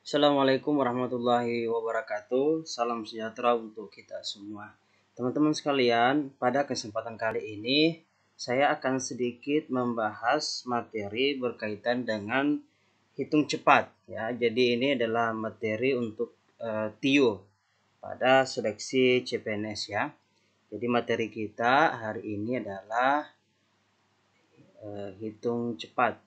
Assalamualaikum warahmatullahi wabarakatuh. Salam sejahtera untuk kita semua. Teman-teman sekalian, pada kesempatan kali ini saya akan sedikit membahas materi berkaitan dengan hitung cepat ya. Jadi ini adalah materi untuk TIO pada seleksi CPNS ya. Jadi materi kita hari ini adalah hitung cepat.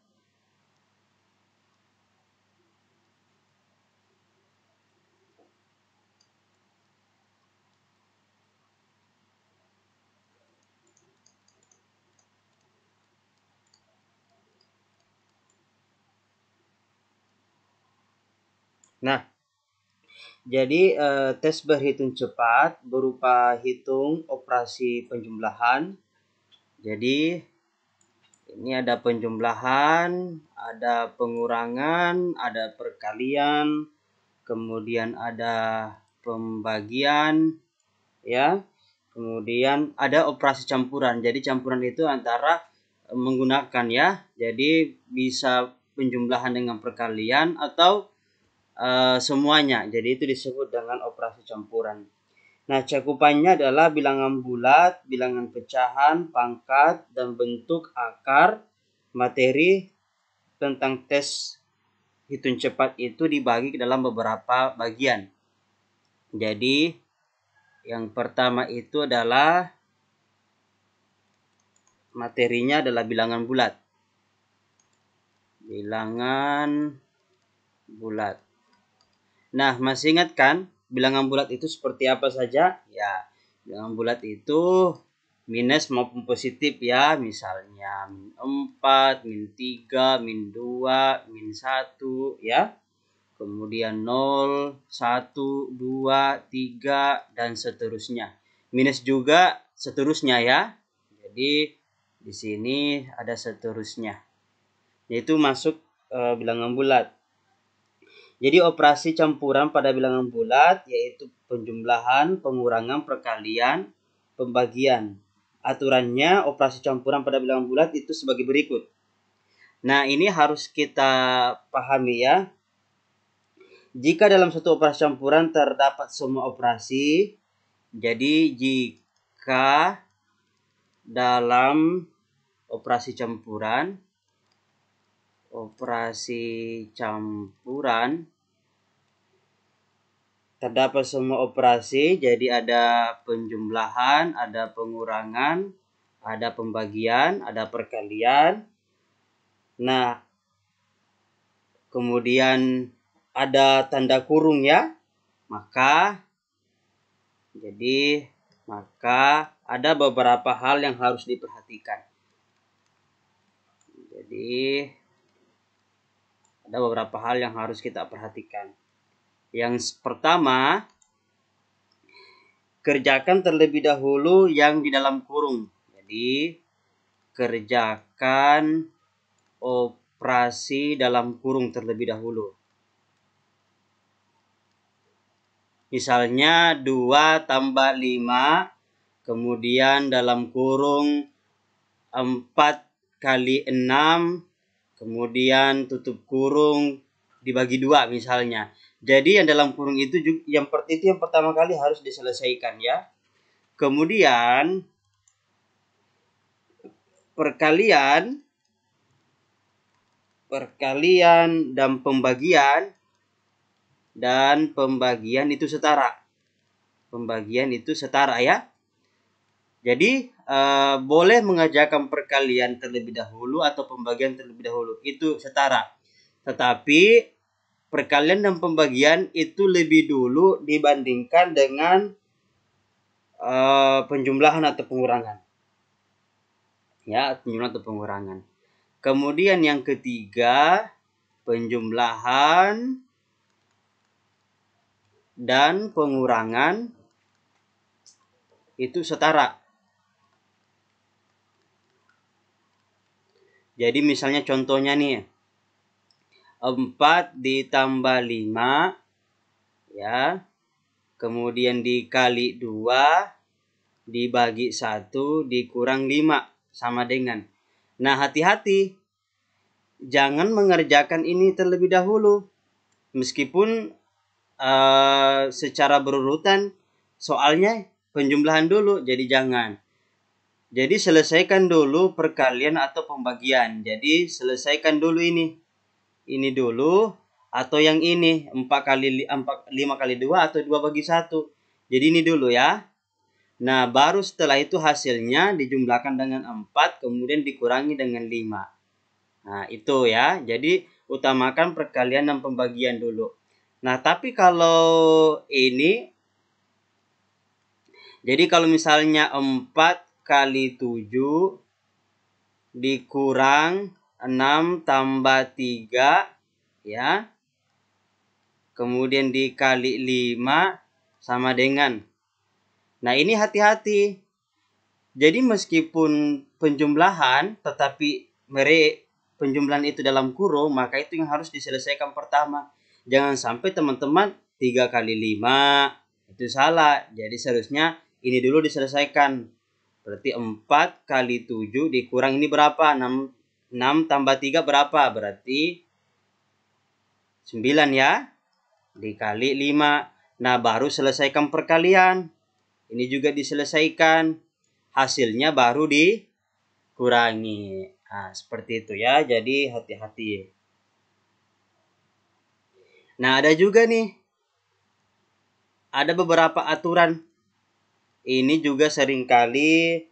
Nah, jadi tes berhitung cepat berupa hitung operasi penjumlahan. Jadi ini ada penjumlahan, ada pengurangan, ada perkalian, kemudian ada pembagian ya. Kemudian ada operasi campuran. Jadi campuran itu antara menggunakan ya. Jadi bisa penjumlahan dengan perkalian atau semuanya. Jadi itu disebut dengan operasi campuran. Nah, cakupannya adalah bilangan bulat, bilangan pecahan, pangkat, dan bentuk akar. Materi tentang tes hitung cepat itu dibagi ke dalam beberapa bagian. Jadi, yang pertama itu adalah materinya adalah bilangan bulat. Bilangan bulat. Nah, masih ingat kan bilangan bulat itu seperti apa saja? Ya, bilangan bulat itu minus maupun positif ya. Misalnya min 4, min 3, min 2, min 1 ya. Kemudian 0, 1, 2, 3 dan seterusnya. Minus juga seterusnya ya. Jadi di sini ada seterusnya. Yaitu masuk bilangan bulat. Jadi operasi campuran pada bilangan bulat yaitu penjumlahan, pengurangan, perkalian, pembagian. Aturannya operasi campuran pada bilangan bulat itu sebagai berikut. Nah, ini harus kita pahami ya. Jika dalam satu operasi campuran terdapat semua operasi, jadi jika dalam operasi campuran terdapat semua operasi, jadi ada penjumlahan, ada pengurangan, ada pembagian, ada perkalian. Nah, kemudian ada tanda kurung ya. Maka ada beberapa hal yang harus diperhatikan. Jadi ada beberapa hal yang harus kita perhatikan. Yang pertama, kerjakan terlebih dahulu yang di dalam kurung. Jadi, kerjakan operasi dalam kurung terlebih dahulu. Misalnya 2 tambah 5, kemudian dalam kurung 4 kali 6, kemudian tutup kurung dibagi 2 misalnya. Jadi yang dalam kurung itu yang pertama kali harus diselesaikan ya. Kemudian perkalian dan pembagian itu setara. Pembagian itu setara ya. Jadi boleh mengerjakan perkalian terlebih dahulu atau pembagian terlebih dahulu. Itu setara. Tetapi perkalian dan pembagian itu lebih dulu dibandingkan dengan penjumlahan atau pengurangan. Ya, penjumlahan atau pengurangan. Kemudian yang ketiga, penjumlahan dan pengurangan itu setara. Jadi misalnya contohnya nih, 4 ditambah 5 ya. Kemudian dikali 2 dibagi 1 dikurang 5 sama dengan. Nah, hati-hati. Jangan mengerjakan ini terlebih dahulu. meskipun secara berurutan soalnya penjumlahan dulu, jadi jangan. Jadi selesaikan dulu perkalian atau pembagian. Jadi selesaikan dulu ini dulu atau yang ini 5 kali 2 atau 2 bagi 1. Jadi ini dulu ya. Nah, baru setelah itu hasilnya dijumlahkan dengan 4, kemudian dikurangi dengan 5. Nah, itu ya. Jadi utamakan perkalian dan pembagian dulu. Nah, tapi kalau ini, jadi kalau misalnya 4 kali 7 dikurang 6 tambah 3, ya. Kemudian dikali 5 sama dengan. Nah, ini hati-hati. Jadi meskipun penjumlahan, tetapi penjumlahan itu dalam kurung, maka itu yang harus diselesaikan pertama. Jangan sampai teman-teman 3 kali 5, itu salah. Jadi seharusnya ini dulu diselesaikan. Berarti 4 kali 7 dikurang ini berapa? 6 tambah 3 berapa? Berarti 9 ya. Dikali 5. Nah, baru selesaikan perkalian. Ini juga diselesaikan. Hasilnya baru dikurangi. Nah, seperti itu ya. Jadi hati-hati. Nah, ada juga nih. Ada beberapa aturan. Ini juga seringkali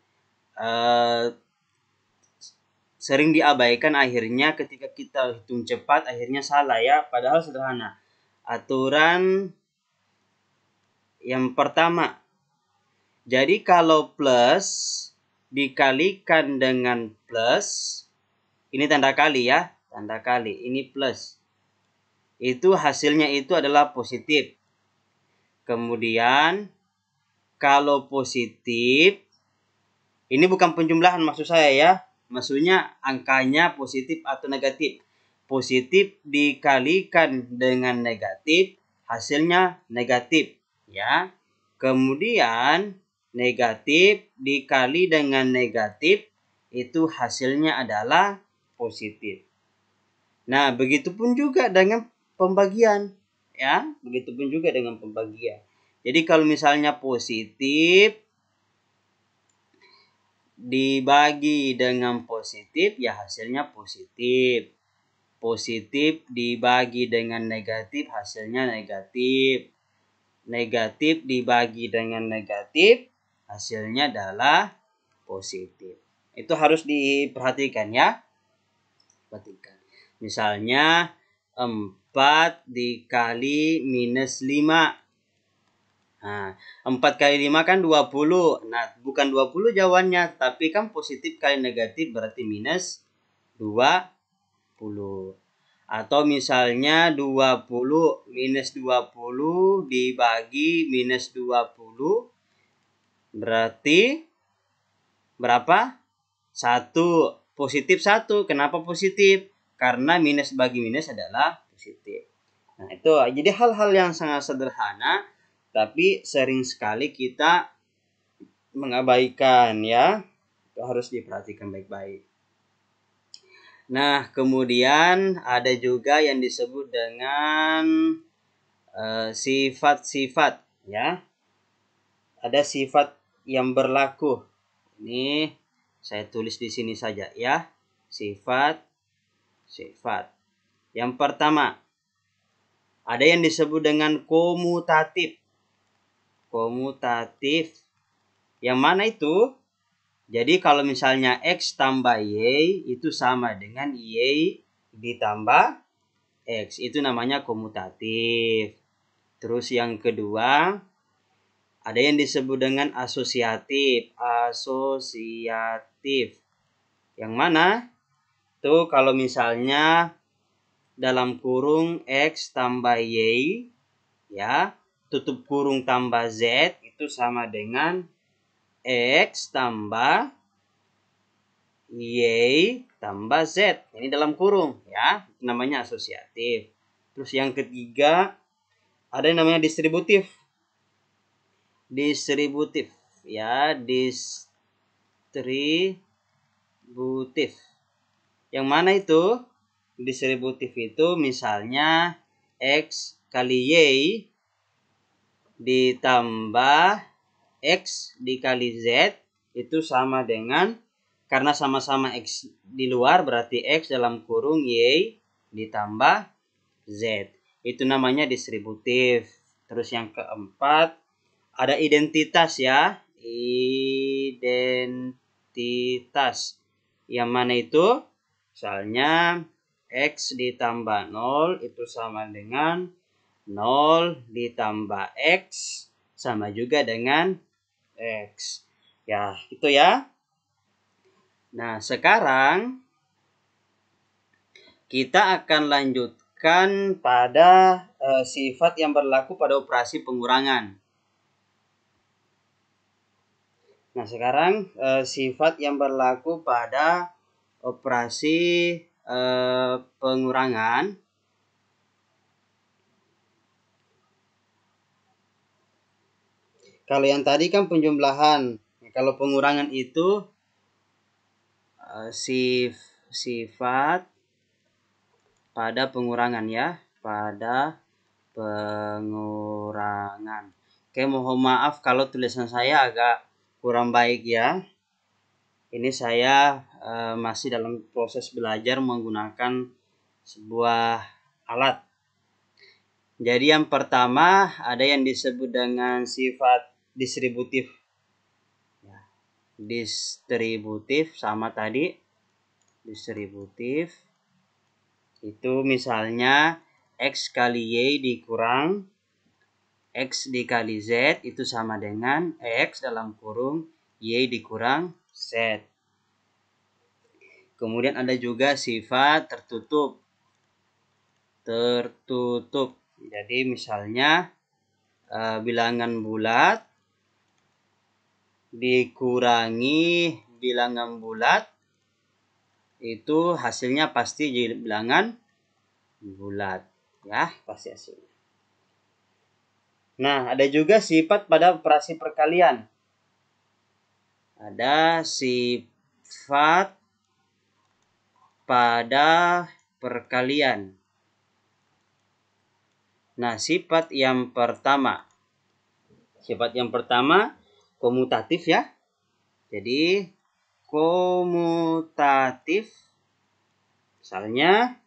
sering diabaikan, akhirnya ketika kita hitung cepat akhirnya salah ya. Padahal sederhana. Aturan yang pertama. Jadi kalau plus dikalikan dengan plus, ini tanda kali ya, tanda kali, ini plus. Itu hasilnya itu adalah positif. Kemudian kalau positif, ini bukan penjumlahan maksud saya ya, maksudnya angkanya positif atau negatif. Positif dikalikan dengan negatif, hasilnya negatif ya. Kemudian negatif dikali dengan negatif, itu hasilnya adalah positif. Nah, begitupun juga dengan pembagian ya, begitupun juga dengan pembagian. Jadi kalau misalnya positif dibagi dengan positif, ya hasilnya positif. Positif dibagi dengan negatif, hasilnya negatif. Negatif dibagi dengan negatif, hasilnya adalah positif. Itu harus diperhatikan ya. Perhatikan. Misalnya 4 dikali minus 5. Nah, 4 kali 5 kan 20. Nah, bukan 20 jawabannya, tapi kan positif kali negatif berarti minus 20. Atau misalnya 20 minus 20 dibagi minus 20 berarti berapa? 1. Positif 1. Kenapa positif? Karena minus bagi minus adalah positif. Nah, itu jadi hal-hal yang sangat sederhana tapi sering sekali kita mengabaikan ya. Itu harus diperhatikan baik-baik. Nah, kemudian ada juga yang disebut dengan sifat-sifat ya. Ada sifat yang berlaku. Ini saya tulis di sini saja ya. Sifat. Yang pertama, ada yang disebut dengan komutatif. Komutatif. Yang mana itu? Jadi kalau misalnya X tambah Y itu sama dengan Y ditambah X. Itu namanya komutatif. Terus yang kedua, ada yang disebut dengan asosiatif. Asosiatif. Yang mana? Tuh kalau misalnya dalam kurung X tambah Y, ya, tutup kurung tambah Z, itu sama dengan X tambah Y tambah Z. Ini dalam kurung ya, namanya asosiatif. Terus yang ketiga, ada yang namanya distributif. Distributif ya, distributif. Yang mana itu? Distributif itu misalnya X kali Y ditambah X dikali Z itu sama dengan, karena sama-sama X di luar berarti X dalam kurung Y ditambah Z. Itu namanya distributif. Terus yang keempat ada identitas ya. Identitas. Yang mana itu? Misalnya X ditambah 0 itu sama dengan 0 ditambah X sama juga dengan X. Ya, itu ya. Nah, sekarang kita akan lanjutkan pada sifat yang berlaku pada operasi pengurangan. Nah, sekarang sifat yang berlaku pada operasi pengurangan. Kalau yang tadi kan penjumlahan. Kalau pengurangan itu sifat pada pengurangan ya, pada pengurangan. Oke, mohon maaf kalau tulisan saya agak kurang baik ya. Ini saya masih dalam proses belajar menggunakan sebuah alat. Jadi yang pertama ada yang disebut dengan sifat distributif. Distributif sama tadi. Distributif itu misalnya X kali Y dikurang X dikali Z itu sama dengan X dalam kurung Y dikurang Z. Kemudian ada juga sifat tertutup. Tertutup. Jadi misalnya bilangan bulat dikurangi bilangan bulat itu hasilnya pasti jadi bilangan bulat ya, pasti hasilnya. Nah, ada juga sifat pada operasi perkalian. Ada sifat pada perkalian. Nah, sifat yang pertama komutatif ya. Jadi komutatif misalnya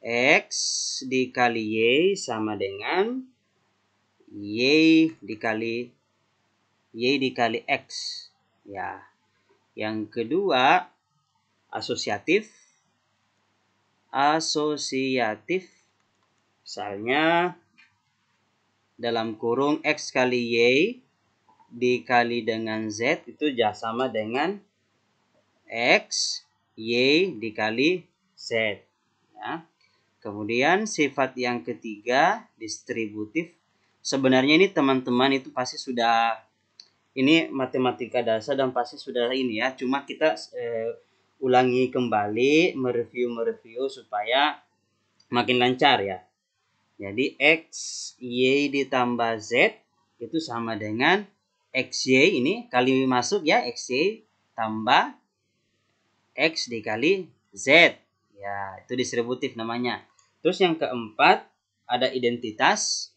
X dikali Y sama dengan Y dikali X ya. Yang kedua asosiatif misalnya dalam kurung X kali Y dikali dengan Z itu sama dengan X Y dikali Z ya. Kemudian sifat yang ketiga distributif. Sebenarnya ini teman-teman itu pasti sudah, ini matematika dasar dan pasti sudah ini ya. Cuma kita ulangi kembali, mereview supaya makin lancar ya. Jadi X Y ditambah Z itu sama dengan XY ini kali masuk ya, XY tambah X dikali Z. Ya, itu distributif namanya. Terus yang keempat ada identitas.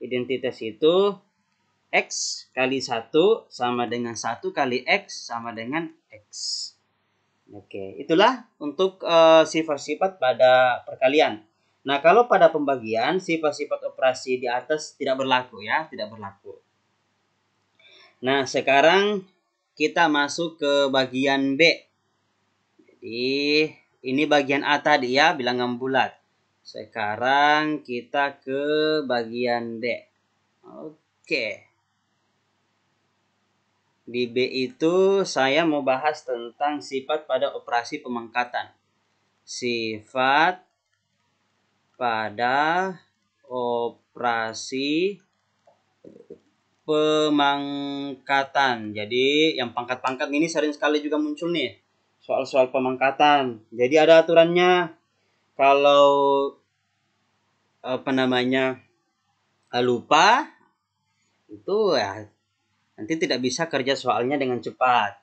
Identitas itu X kali 1 sama dengan 1 kali X sama dengan X. Oke, itulah untuk sifat-sifat pada perkalian. Nah, kalau pada pembagian, sifat-sifat operasi di atas tidak berlaku ya, tidak berlaku. Nah, sekarang kita masuk ke bagian B. Jadi, ini bagian A tadi ya, bilangan bulat. Sekarang kita ke bagian D. Oke. Di B itu saya mau bahas tentang sifat pada operasi pemangkatan. Sifat pada operasi pemangkatan. Jadi yang pangkat-pangkat ini sering sekali juga muncul nih. Soal-soal pemangkatan. Jadi ada aturannya. Kalau lupa itu ya nanti tidak bisa kerja soalnya dengan cepat.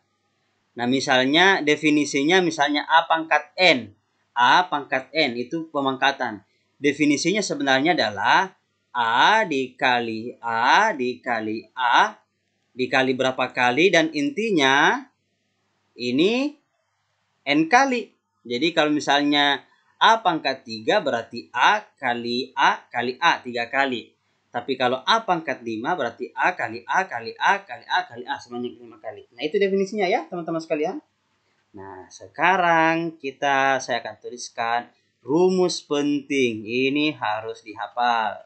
Nah, misalnya definisinya misalnya A pangkat N. A pangkat N, itu pemangkatan. Definisinya sebenarnya adalah A dikali A dikali A dikali berapa kali, dan intinya ini N kali. Jadi kalau misalnya A pangkat 3 berarti A kali A kali A 3 kali. Tapi kalau A pangkat 5 berarti A kali A kali A kali A kali A sebanyak 5 kali. Nah, itu definisinya ya teman-teman sekalian. Nah, sekarang saya akan tuliskan rumus penting. Ini harus dihafal.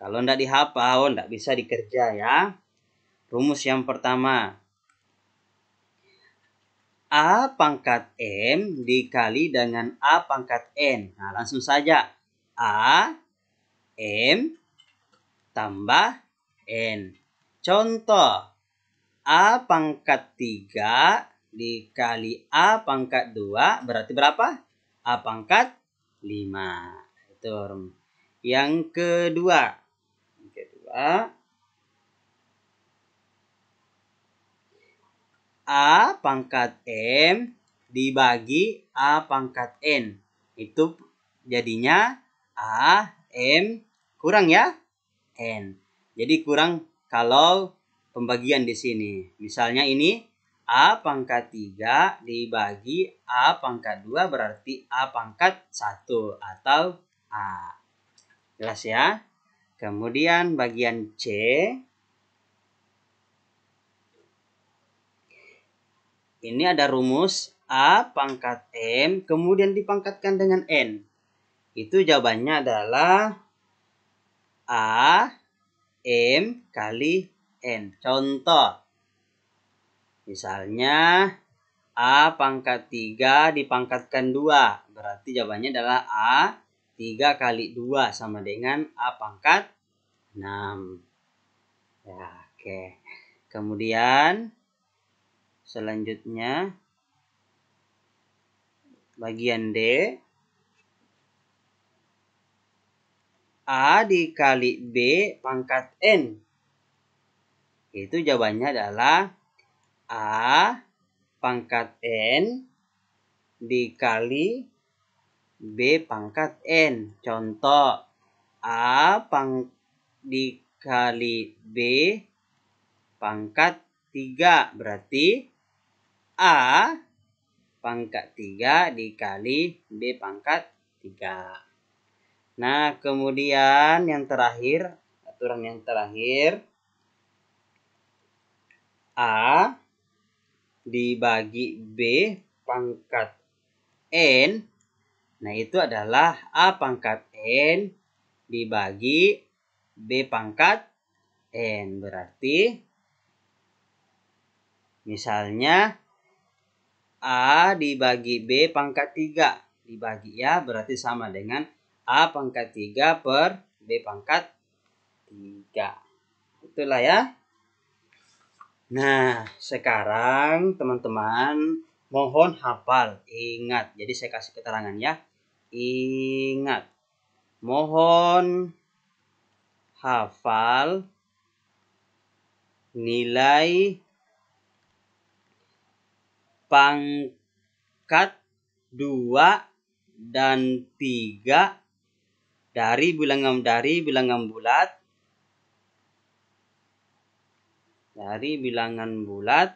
Kalau tidak dihafal, tidak bisa dikerja ya. Rumus yang pertama. A pangkat M dikali dengan A pangkat N. Nah, langsung saja. A, M, tambah N. Contoh. A pangkat 3 dikali A pangkat 2 berarti berapa? A pangkat 5. Itu. Yang kedua. A pangkat M dibagi A pangkat N. Itu jadinya A, M, kurang ya? N. Jadi kurang kalau pembagian di sini. Misalnya ini A pangkat 3 dibagi A pangkat 2 berarti A pangkat 1 atau A. Jelas ya? Kemudian bagian C. Ini ada rumus A pangkat M kemudian dipangkatkan dengan N. Itu jawabannya adalah A, M kali N. Contoh. Misalnya A pangkat 3 dipangkatkan 2. Berarti jawabannya adalah A 3 kali 2 sama dengan A pangkat 6. Ya, oke. Kemudian selanjutnya bagian D. A dikali B pangkat N. Itu jawabannya adalah A pangkat N dikali B pangkat N. Contoh. A dikali B pangkat 3. Berarti A pangkat 3 dikali B pangkat 3. Nah, kemudian yang terakhir, aturan yang terakhir, A dibagi B pangkat N. Nah, itu adalah A pangkat N dibagi B pangkat N. Berarti, misalnya, A dibagi B pangkat 3. Dibagi ya, berarti sama dengan A pangkat 3 per B pangkat 3. Itulah ya. Nah, sekarang teman-teman mohon hafal. Ingat, jadi saya kasih keterangan ya. Ingat, mohon hafal nilai pangkat 2 dan 3 dari bilangan bulat. Dari bilangan bulat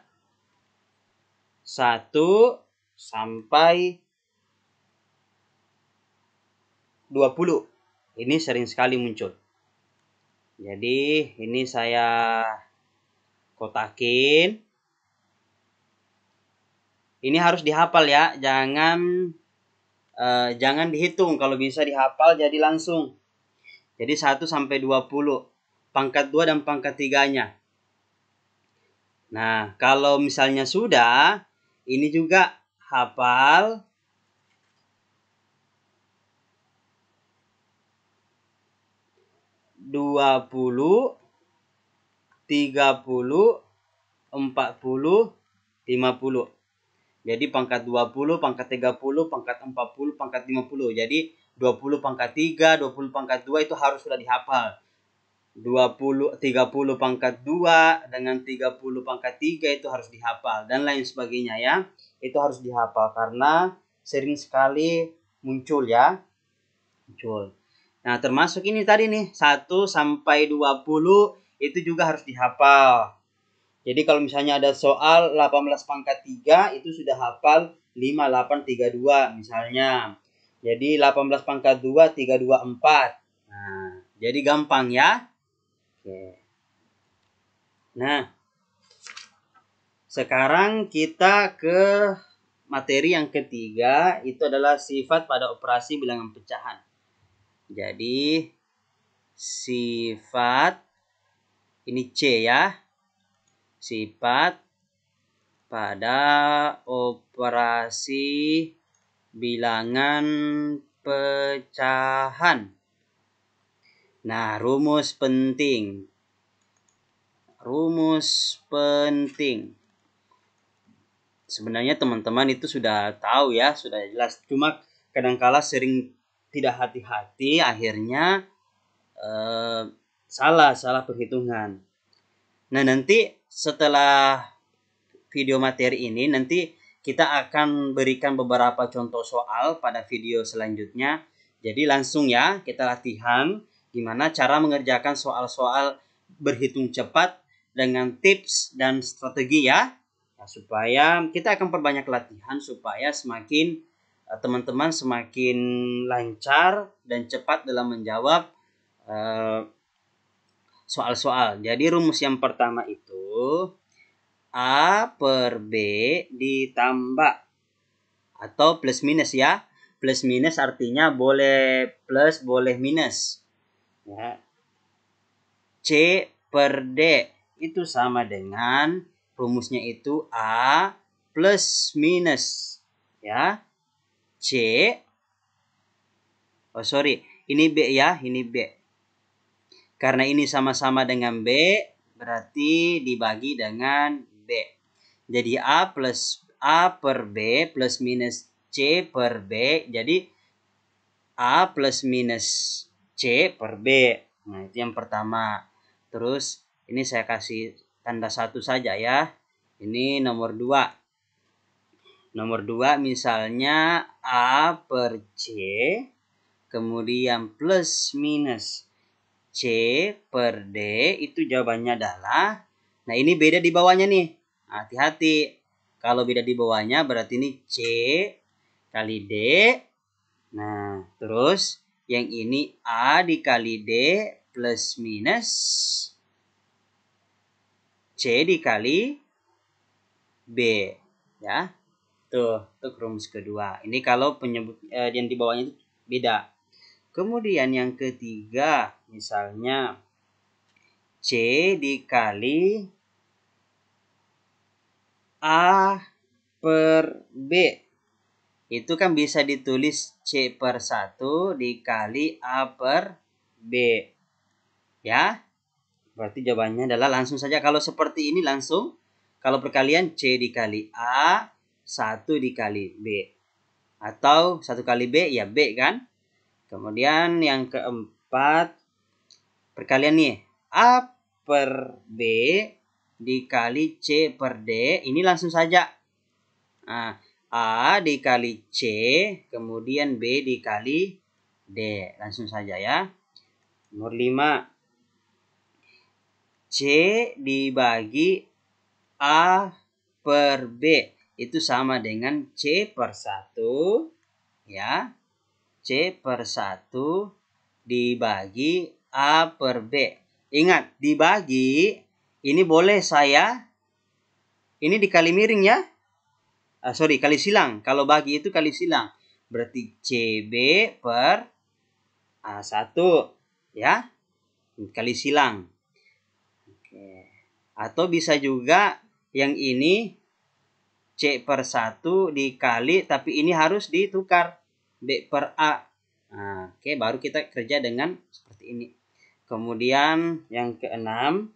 1 sampai 20. Ini sering sekali muncul. Jadi ini saya kotakin. Ini harus dihafal ya, jangan dihitung. Kalau bisa dihafal jadi langsung. Jadi 1 sampai 20. Pangkat 2 dan pangkat 3-nya. Nah, kalau misalnya sudah, ini juga hafal 20, 30, 40, 50. Jadi pangkat 20, pangkat 30, pangkat 40, pangkat 50. Jadi 20 pangkat 3, 20 pangkat 2 itu harus sudah dihafal. 30 pangkat 2 dengan 30 pangkat 3 itu harus dihafal dan lain sebagainya ya. Itu harus dihafal karena sering sekali muncul ya. Muncul. Nah, termasuk ini tadi nih, 1 sampai 20 itu juga harus dihafal. Jadi kalau misalnya ada soal 18 pangkat 3 itu sudah hafal 5832 misalnya. Jadi 18 pangkat 2 324. Nah, jadi gampang ya. Oke. Nah, sekarang kita ke materi yang ketiga, itu adalah sifat pada operasi bilangan pecahan. Jadi sifat ini C ya. Sifat pada operasi bilangan pecahan. Nah, rumus penting. Rumus penting. Sebenarnya teman-teman itu sudah tahu ya, sudah jelas. Cuma kadangkala sering tidak hati-hati, akhirnya salah perhitungan. Nah, nanti setelah video materi ini, nanti kita akan berikan beberapa contoh soal pada video selanjutnya. Jadi langsung ya, kita latihan gimana cara mengerjakan soal-soal berhitung cepat dengan tips dan strategi ya. Nah, supaya kita akan perbanyak latihan supaya semakin teman-teman semakin lancar dan cepat dalam menjawab soal-soal. Jadi rumus yang pertama itu A per B ditambah atau plus minus ya. Plus minus artinya boleh plus boleh minus. Ya. C per D itu sama dengan rumusnya itu A plus minus ya. Ini B ya, ini B. Karena ini sama-sama dengan B, berarti dibagi dengan B. Jadi A per B plus minus C per B. Jadi A plus minus C per B. Nah, itu yang pertama. Terus ini saya kasih tanda 1 saja ya. Ini nomor 2. Nomor 2 misalnya A per C. Kemudian plus minus C per D, itu jawabannya adalah, nah ini beda di bawahnya nih. Hati-hati. Kalau beda di bawahnya berarti ini C kali D. Nah, terus yang ini A dikali D plus minus C dikali B. Ya. Tuh rumus kedua. Ini kalau penyebut yang di bawahnya itu beda. Kemudian yang ketiga, misalnya C dikali A per B. Itu kan bisa ditulis C per 1 dikali A per B. Ya, berarti jawabannya adalah langsung saja. Kalau seperti ini langsung. Kalau perkalian C dikali A, 1 dikali B. Atau 1 kali B, ya B kan. Kemudian yang keempat, perkalian nih. A per B dikali C per D. Ini langsung saja. Nah, A dikali C, kemudian B dikali D. Langsung saja ya. Nomor 5. C dibagi A per B. Itu sama dengan C per 1. Ya. C per 1 dibagi A per B. Ingat, dibagi ini boleh saya ini dikali miring ya. Kali silang. Kalau bagi itu kali silang. Berarti CB per A1 ya. Kali silang. Oke. Atau bisa juga yang ini C per 1 dikali, tapi ini harus ditukar. B per A. Nah, oke, baru kita kerja dengan seperti ini. Kemudian yang keenam,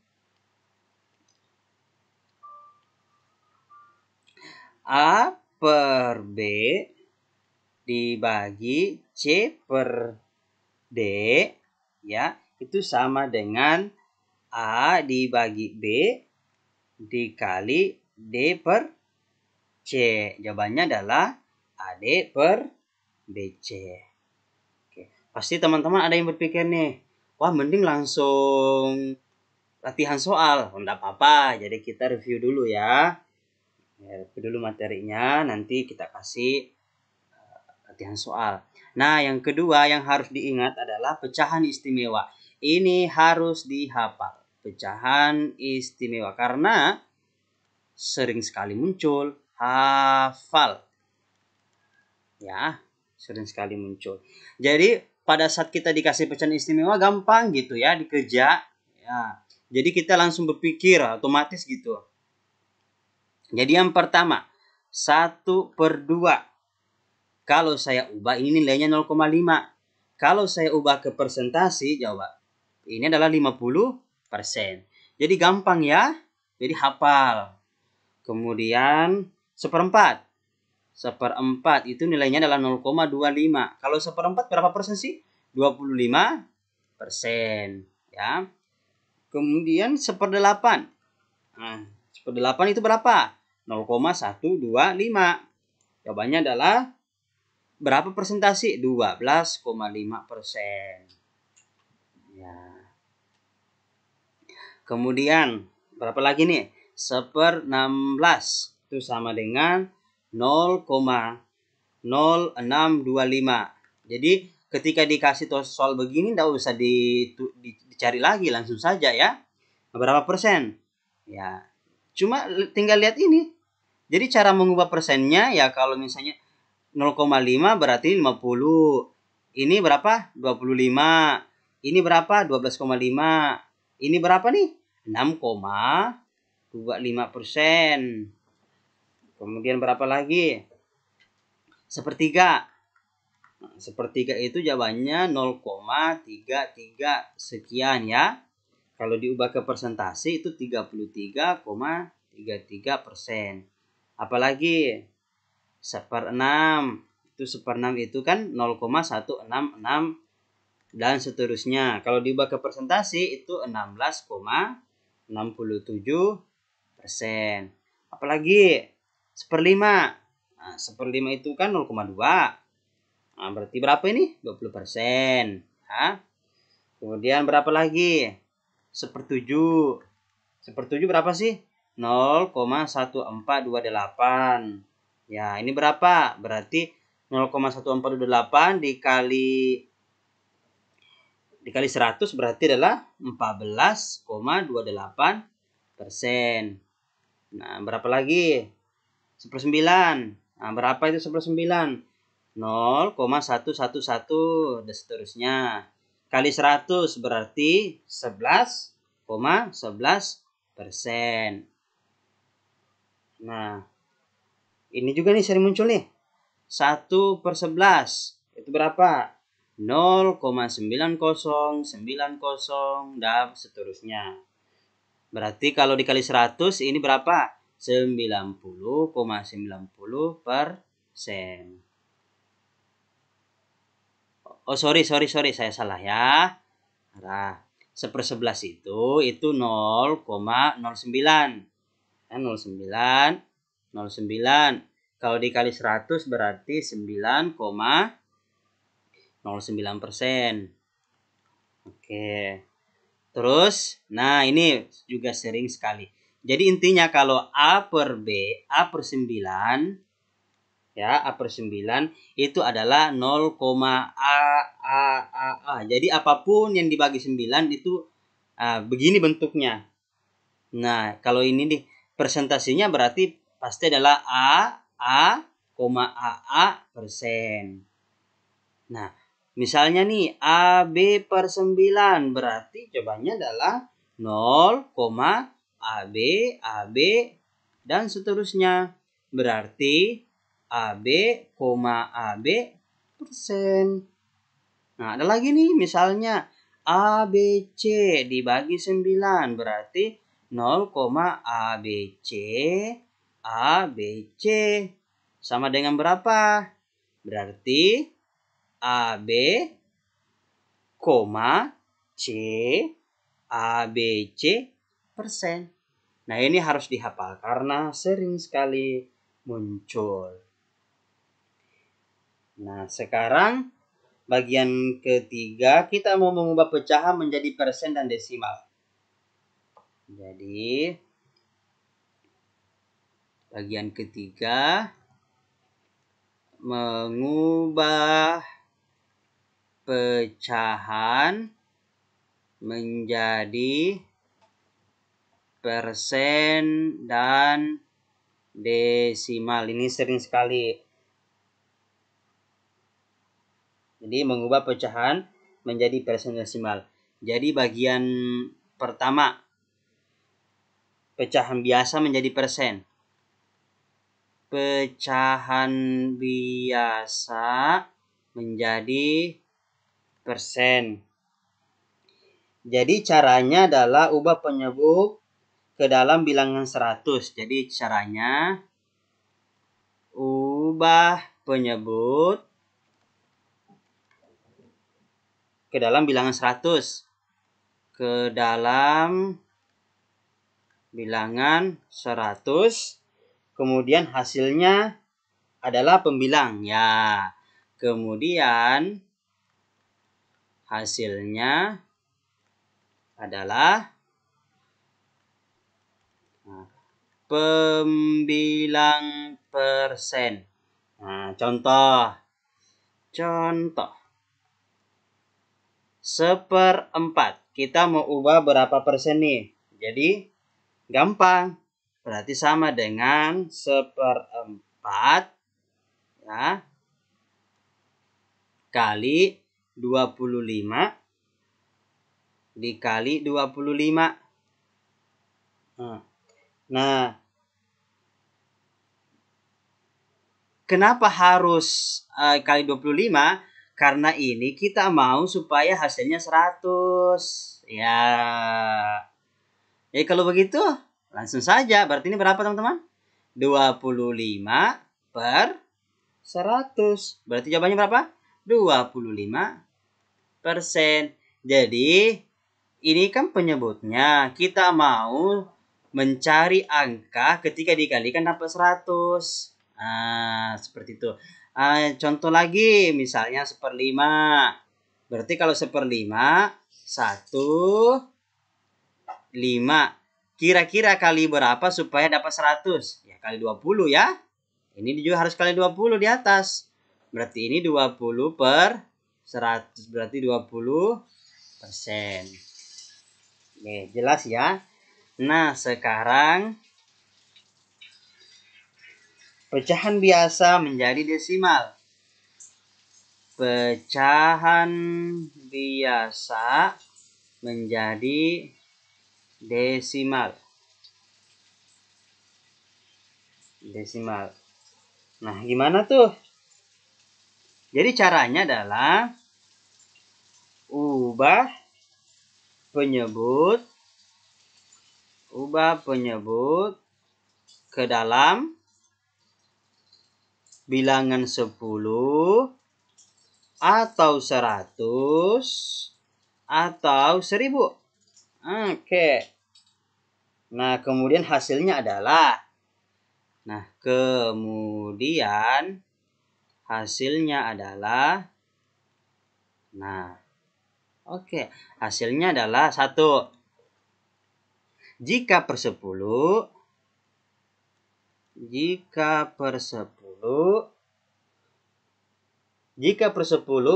A per B dibagi C per D ya, itu sama dengan A dibagi B dikali D per C. Jawabannya adalah AD per BC. Oke. Pasti teman-teman ada yang berpikir nih, wah mending langsung latihan soal. Enggak apa-apa, jadi kita review dulu ya. Review dulu materinya, nanti kita kasih latihan soal. Nah, yang kedua yang harus diingat adalah pecahan istimewa. Ini harus dihafal. Pecahan istimewa karena sering sekali muncul. Hafal. Ya, sering sekali muncul. Jadi, pada saat kita dikasih pecahan istimewa gampang gitu ya dikerja. Ya. Jadi kita langsung berpikir otomatis gitu. Jadi yang pertama, 1/2. Kalau saya ubah ini nilainya 0,5. Kalau saya ubah ke persentase, jawab. Ini adalah 50%. Jadi gampang ya. Jadi hafal. Kemudian 1/4. 1/4 itu nilainya adalah 0,25. Kalau 1/4 berapa persen sih? 25%. Ya. Kemudian 1/8. Nah, 1/8 itu berapa? 0,125. Jawabannya adalah berapa persentase? 12,5%. Ya. Kemudian berapa lagi nih? 1/16 itu sama dengan 0,0625. Jadi ketika dikasih soal begini tidak usah dicari lagi, langsung saja ya. Berapa persen? Ya, cuma tinggal lihat ini. Jadi cara mengubah persennya ya kalau misalnya 0,5 berarti 50. Ini berapa? 25. Ini berapa? 12,5. Ini berapa nih? 6,25%. Kemudian berapa lagi? 1/3. Nah, 1/3 itu jawabannya 0,33 sekian ya. Kalau diubah ke persentase itu 33,33%. Apalagi 1/6. Itu 1/6 itu kan 0,166 dan seterusnya. Kalau diubah ke persentase itu 16,67%. Apalagi 1/5. Nah, 1/5 itu kan 0,2. Nah, berarti berapa ini? 20%. Ya. Kemudian berapa lagi? 1/7. 1/7 berapa sih? 0,1428. Ya, ini berapa? Berarti 0,1428 dikali 100 berarti adalah 14,28%. Nah, berapa lagi? 1/9. Nah, berapa itu 1/9? 0,111 dan seterusnya. Kali 100 berarti 11,11%. Nah, ini juga nih sering muncul nih. 1/11 itu berapa? 0,9090 dan seterusnya. Berarti kalau dikali 100 ini berapa? 90,90%. Oh sorry saya salah ya. Nah, 1/11 itu 0,09. 0,9. Kalau dikali 100 berarti 9,09%. Oke. Terus, nah ini juga sering sekali. Jadi intinya kalau A/9 ya, A/9 itu adalah 0, A. Jadi apapun yang dibagi 9 itu begini bentuknya. Nah, kalau ini nih presentasinya berarti pasti adalah A, persen. Nah, misalnya nih AB/9 berarti jawabannya adalah 0, AB dan seterusnya. Berarti AB, persen. Nah, ada lagi nih misalnya ABC dibagi 9 berarti 0, ABC sama dengan berapa? Berarti AB, C, ABC persen. Nah, ini harus dihafal karena sering sekali muncul. Nah, sekarang bagian ketiga kita mau mengubah pecahan menjadi persen dan desimal. Jadi bagian ketiga mengubah pecahan menjadi persen dan desimal. Ini sering sekali. Jadi mengubah pecahan menjadi persen desimal. Jadi bagian pertama, pecahan biasa menjadi persen. Pecahan biasa menjadi persen. Jadi caranya adalah ubah penyebut ke dalam bilangan 100. Jadi caranya ubah penyebut ke dalam bilangan 100. Ke dalam bilangan 100. Kemudian hasilnya adalah pembilang. Ya. Kemudian hasilnya adalah pembilang persen. Nah, contoh. 1/4. Kita mau ubah berapa persen nih? Jadi gampang. Berarti sama dengan 1/4 ya, kali 25 dikali 25. Nah, kenapa harus kali 25? Karena ini kita mau supaya hasilnya 100. Ya. Jadi kalau begitu, langsung saja. Berarti ini berapa teman-teman? 25/100. Berarti jawabannya berapa? 25%. Jadi, ini kan penyebutnya. Kita mau mencari angka ketika dikalikan dapat 100. Nah, seperti itu. Contoh lagi, misalnya 1/5. Berarti kalau 1/5, 1/5. Kira-kira kali berapa supaya dapat 100? Ya, kali 20 ya. Ini juga harus kali 20 di atas. Berarti ini 20/100. Berarti 20%. Oke, jelas ya. Nah, sekarang pecahan biasa menjadi desimal. Pecahan biasa menjadi desimal. Nah, gimana tuh? Jadi caranya adalah ubah penyebut ke dalam bilangan 10 atau 100 atau 1000. Oke. Nah, kemudian hasilnya adalah hasilnya adalah 1. Jika per 10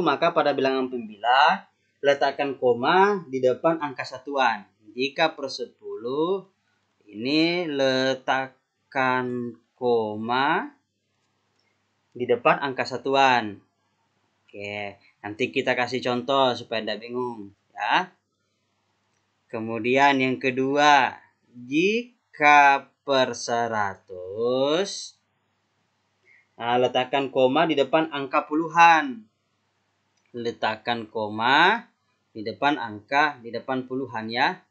maka pada bilangan pembilang letakkan koma di depan angka satuan. Jika per 10 ini letakkan koma di depan angka satuan. Oke, nanti kita kasih contoh supaya tidak bingung ya. Kemudian yang kedua, jika per 100, letakkan koma di depan angka puluhan. Letakkan koma di depan puluhan ya.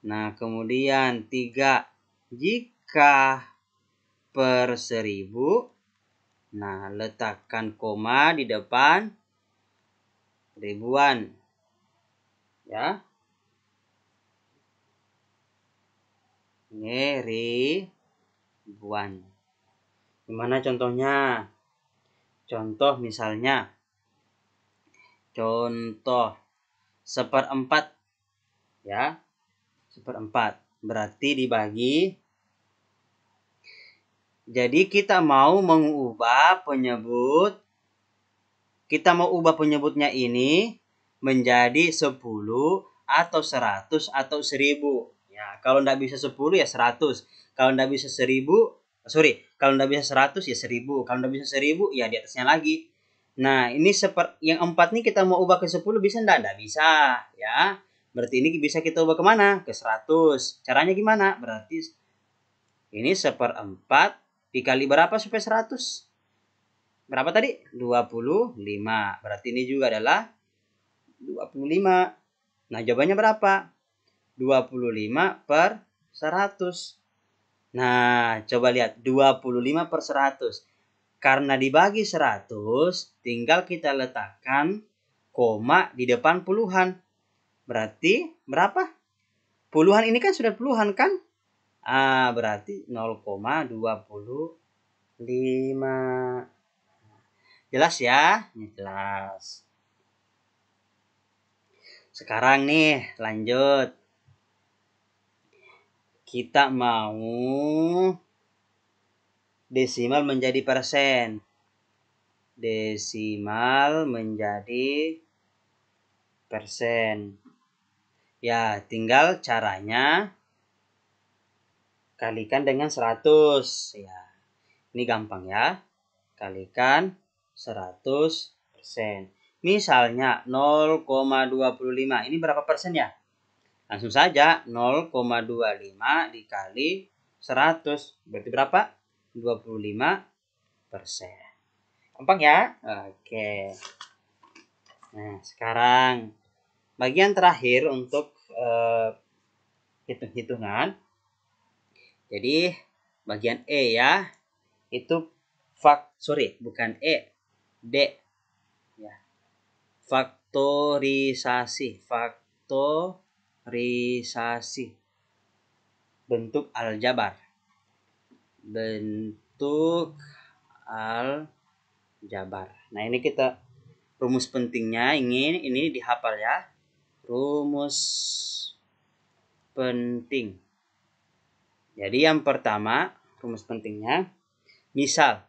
Nah, kemudian 3, jika per 1000, letakkan koma di depan ribuan ya. Ini ribuan. Gimana contohnya? Contoh misalnya, contoh 1/4 ya, 1/4 berarti dibagi. Jadi kita mau mengubah penyebut, kita mau ubah penyebutnya ini menjadi 10 atau 100 atau 1000. Ya, kalau nggak bisa 10 ya 100. Kalau nggak bisa 1000, kalau nggak bisa 100 ya 1000. Kalau nggak bisa 1000 ya di atasnya lagi. Nah, ini yang 4 nih kita mau ubah ke 10 bisa nggak? Nggak bisa, ya. Berarti ini bisa kita ubah kemana? Ke 100. Caranya gimana? Berarti ini 1/4 dikali berapa supaya 100? Berapa tadi? 25. Berarti ini juga adalah 25. Nah, jawabannya berapa? 25/100. Nah, coba lihat. 25/100. Karena dibagi 100, tinggal kita letakkan koma di depan puluhan. Berarti berapa? Puluhan ini kan sudah puluhan kan? Berarti 0,25. Jelas ya? Ini jelas. Sekarang nih, lanjut. Kita mau desimal menjadi persen. Desimal menjadi persen. Ya, tinggal caranya kalikan dengan 100. Ya, ini gampang ya. Kalikan 100%. Misalnya 0,25. Ini berapa persen ya? Langsung saja 0,25 dikali 100. Berarti berapa? 25%. Gampang ya? Oke. Nah, sekarang bagian terakhir untuk hitung-hitungan. Jadi bagian E ya. Itu bukan E, D. Ya. Faktorisasi. Bentuk aljabar. Nah, ini kita rumus pentingnya ini dihafal ya. Rumus penting. Jadi yang pertama, rumus pentingnya, misal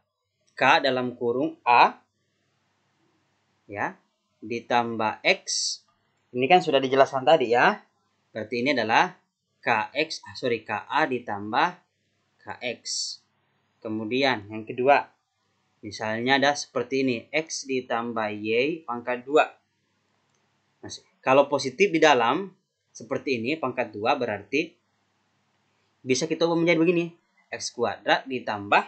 K dalam kurung A ya ditambah X. Ini kan sudah dijelaskan tadi ya. Berarti ini adalah KA ditambah KX. Kemudian yang kedua, misalnya ada seperti ini, X ditambah Y pangkat 2. Nah, kalau positif di dalam seperti ini pangkat 2 berarti bisa kita ubah menjadi begini. X kuadrat ditambah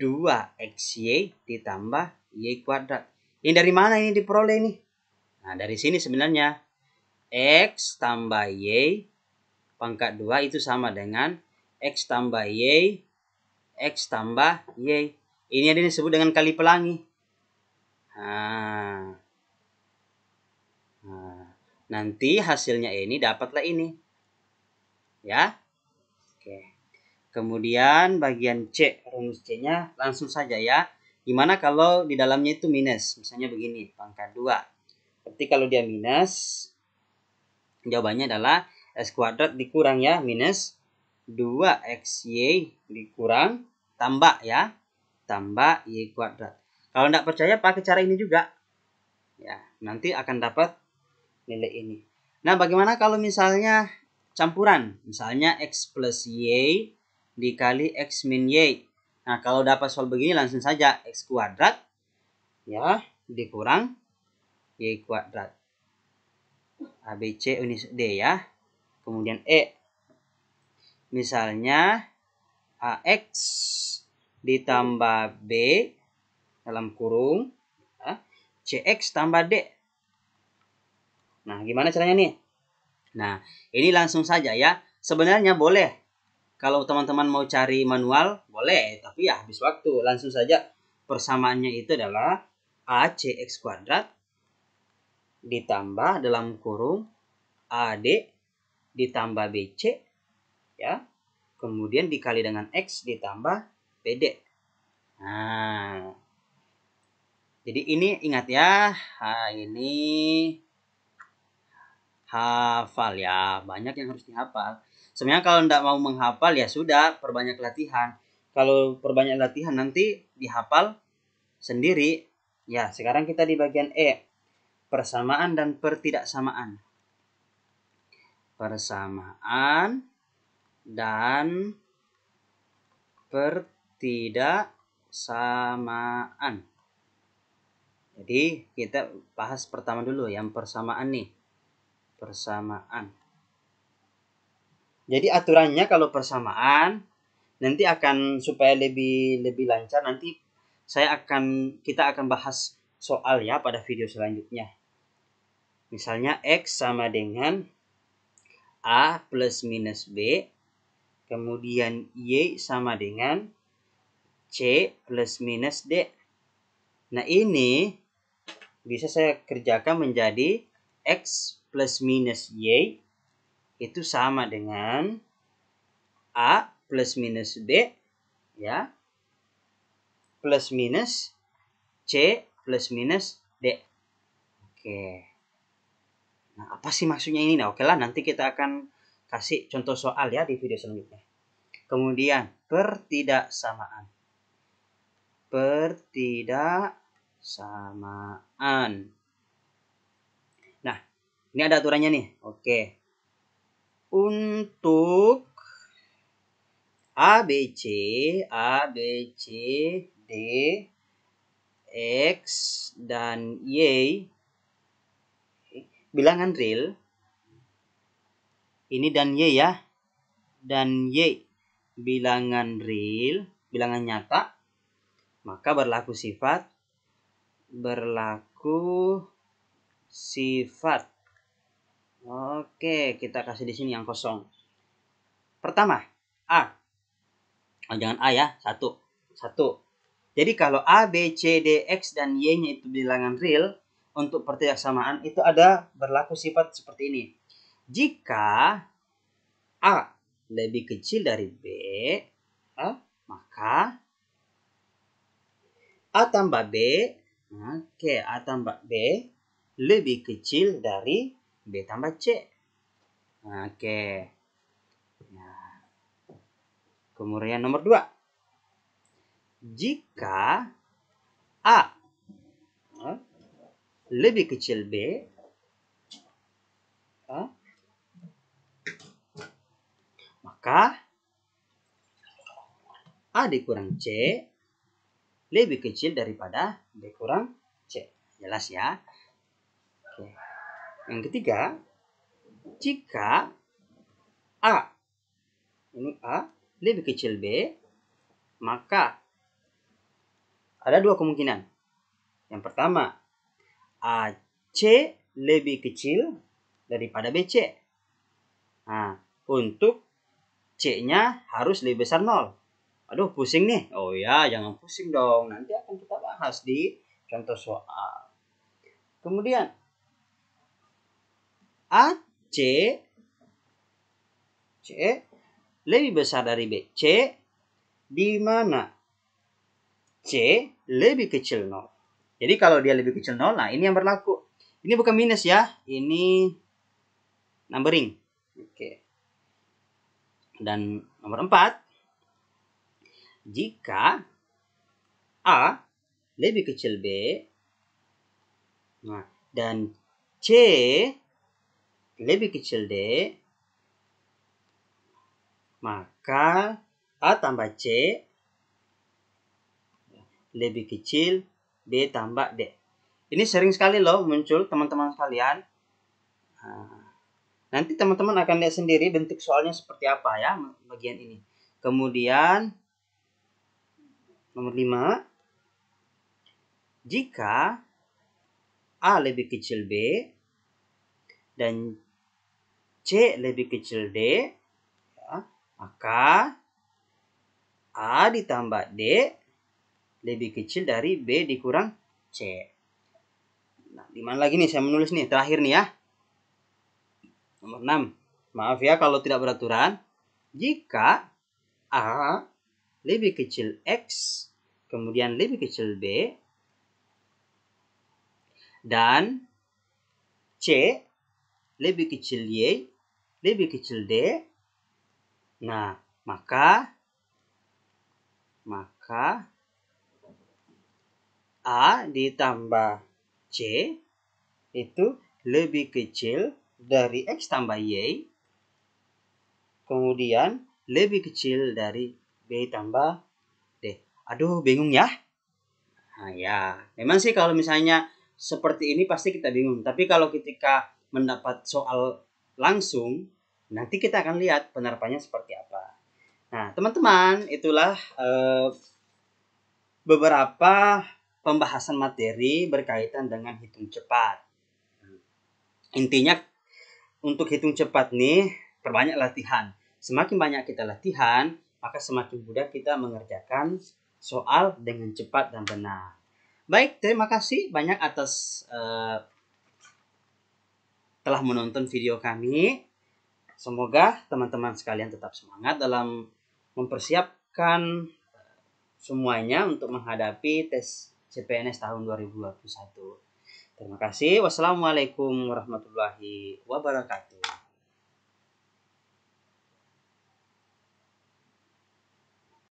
2XY ditambah Y kuadrat. Ini dari mana ini diperoleh ini? Nah, dari sini sebenarnya. X tambah Y pangkat 2 itu sama dengan X tambah Y, X tambah Y. Ini ada disebut dengan kali pelangi. Nanti hasilnya ini dapatlah ini. Ya. Oke. Kemudian bagian C, rumus C-nya langsung saja ya. Gimana kalau di dalamnya itu minus? Misalnya begini, pangkat 2. Berarti kalau dia minus, jawabannya adalah X kuadrat dikurang ya, minus 2XY dikurang, tambah ya, tambah Y kuadrat. Kalau tidak percaya pakai cara ini juga. Ya, nanti akan dapat nilai ini. Nah, bagaimana kalau misalnya campuran? Misalnya X plus Y dikali X min Y. Nah, kalau dapat soal begini langsung saja X kuadrat ya dikurang Y kuadrat. ABC unit D ya. Kemudian E. Misalnya AX ditambah B dalam kurung ya, CX tambah D. Nah, gimana caranya nih? Nah, ini langsung saja ya. Sebenarnya boleh. Kalau teman-teman mau cari manual, boleh. Tapi ya habis waktu. Langsung saja persamaannya itu adalah ACX kuadrat ditambah dalam kurung AD ditambah BC ya. Kemudian dikali dengan X ditambah PD. Nah, Jadi ini ingat ya, ini hafal ya, banyak yang harus dihafal. Sebenarnya kalau tidak mau menghafal ya sudah, perbanyak latihan. Kalau perbanyak latihan nanti dihafal sendiri. Ya, sekarang kita di bagian E, persamaan dan pertidaksamaan. Persamaan dan pertidaksamaan. Jadi kita bahas pertama dulu yang persamaan nih. Persamaan. Jadi aturannya kalau persamaan nanti akan supaya lebih lancar nanti kita akan bahas soal ya pada video selanjutnya. Misalnya X sama dengan A plus minus B, kemudian Y sama dengan C plus minus D. Nah ini bisa saya kerjakan menjadi X plus minus Y itu sama dengan A plus minus B ya plus minus C plus minus D. Oke. Nah, apa sih maksudnya ini? Nah, oke lah, nanti kita akan kasih contoh soal ya di video selanjutnya. Kemudian, pertidaksamaan. Pertidaksamaan. Nah, ini ada aturannya nih. Oke. Untuk A, B, C, D, X, dan Y, bilangan real, ini dan Y ya, dan Y bilangan real, bilangan nyata, maka berlaku sifat. Oke, kita kasih di sini yang kosong. Pertama, A. Oh, jangan A ya, satu. Jadi kalau A, B, C, D, X, dan Y-nya itu bilangan real, untuk pertidaksamaan itu ada berlaku sifat seperti ini. Jika A lebih kecil dari B, maka A tambah B, A tambah B lebih kecil dari B tambah C. Oke. Nah, kemudian nomor 2. Jika A lebih kecil B, maka A dikurang C lebih kecil daripada B kurang C. Jelas ya? Oke. Yang ketiga, jika A lebih kecil B, maka ada dua kemungkinan. Yang pertama, AC lebih kecil daripada BC. Nah, untuk C-nya harus lebih besar 0. Aduh, pusing nih. Oh ya, jangan pusing dong. Nanti akan kita bahas di contoh soal. Kemudian, AC lebih besar dari BC, di mana C lebih kecil 0. Jadi kalau dia lebih kecil 0, nah ini yang berlaku. Ini bukan minus ya, ini numbering. Oke. Dan nomor 4, jika A lebih kecil B, nah, dan C lebih kecil D, maka A tambah C lebih kecil B tambah D. Ini sering sekali loh muncul teman-teman sekalian. Nanti teman-teman akan lihat sendiri bentuk soalnya seperti apa ya bagian ini. Kemudian nomor 5, jika A lebih kecil B dan C lebih kecil D, ya, maka A ditambah D lebih kecil dari B dikurang C. Nah, di mana lagi nih saya menulis nih? Terakhir nih ya. Nomor 6. Maaf ya kalau tidak beraturan. Jika A lebih kecil X, kemudian lebih kecil B, Dan C lebih kecil Y lebih kecil D. Nah, maka A ditambah C itu lebih kecil dari X tambah Y, kemudian lebih kecil dari B tambah D. Aduh, bingung ya? Nah, ya, memang sih kalau misalnya seperti ini pasti kita bingung. Tapi kalau ketika mendapat soal langsung, nanti kita akan lihat penerapannya seperti apa. Nah, teman-teman, itulah beberapa pembahasan materi berkaitan dengan hitung cepat. Intinya untuk hitung cepat nih, perbanyak latihan. Semakin banyak kita latihan, maka semakin mudah kita mengerjakan soal dengan cepat dan benar. Baik, terima kasih banyak atas telah menonton video kami. Semoga teman-teman sekalian tetap semangat dalam mempersiapkan semuanya untuk menghadapi tes CPNS tahun 2021. Terima kasih. Wassalamualaikum warahmatullahi wabarakatuh.